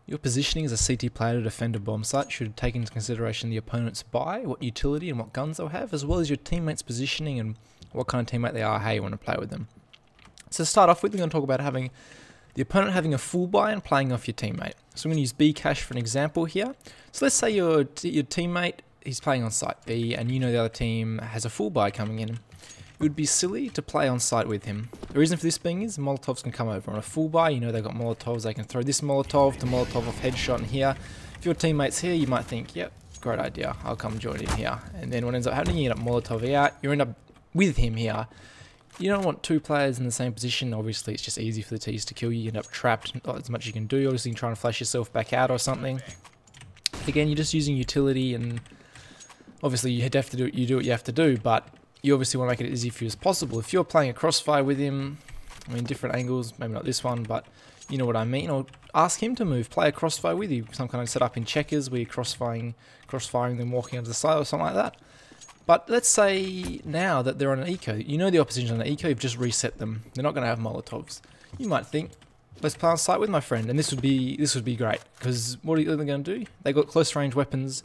Your positioning as a CT player to defend a bomb site should take into consideration the opponent's buy, what utility and what guns they'll have, as well as your teammates' positioning and what kind of teammate they are, how you want to play with them. So to start off with, we're going to talk about having the opponent having a full buy and playing off your teammate. So I'm going to use B cache for an example here. So let's say your teammate, he's playing on site B and you know the other team has a full buy coming in. It would be silly to play on site with him. The reason for this being is Molotovs can come over on a full buy. You know they've got Molotovs, they can throw this Molotov to Molotov off headshot and here. If your teammate's here, you might think, yep, great idea, I'll come join in here. And then what ends up happening, you end up Molotov out, you end up with him here. You don't want two players in the same position. Obviously it's just easy for the T's to kill you. You end up trapped, not as much as you can do. Obviously you can try and flash yourself back out or something. Again, you're just using utility, and obviously you do what you have to do, but you obviously want to make it as easy for you as possible. If you're playing a crossfire with him, I mean different angles, maybe not this one, but you know what I mean, or ask him to move, play a crossfire with you, some kind of setup in checkers where you're crossfiring them walking onto the side or something like that. But let's say now that they're on an eco, you know the opposition's on an eco, you've just reset them, they're not going to have Molotovs. You might think, let's play on site with my friend, and this would be great, because what are they going to do? They got close range weapons.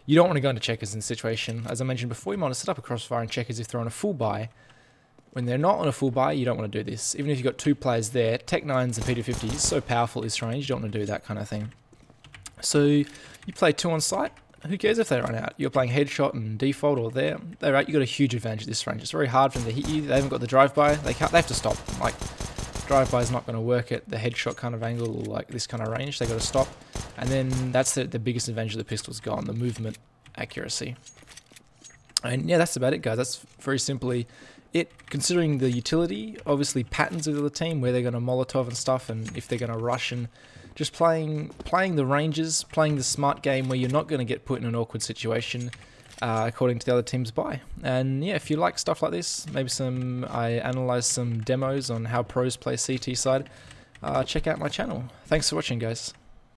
You don't want to go into checkers in this situation. As I mentioned before, you might want to set up a crossfire in checkers if they're on a full buy. When they're not on a full buy, you don't want to do this. Even if you've got two players there, Tech 9s and P250 is so powerful at this range, you don't want to do that kind of thing. So you play two on site, who cares if they run out? You're playing headshot and default or they're out, you've got a huge advantage at this range. It's very hard for them to hit you, they haven't got the drive-by, they have to stop. Like, drive-by is not going to work at the headshot kind of angle or like this kind of range, they got to stop. And then that's the biggest advantage of the pistol's gone, the movement accuracy. And yeah, that's about it, guys. That's very simply it. Considering the utility, obviously patterns of the team, where they're going to Molotov and stuff, and if they're going to rush, and just playing the ranges, playing the smart game where you're not going to get put in an awkward situation according to the other team's buy. And yeah, if you like stuff like this, maybe I analyze some demos on how pros play CT side, check out my channel. Thanks for watching, guys.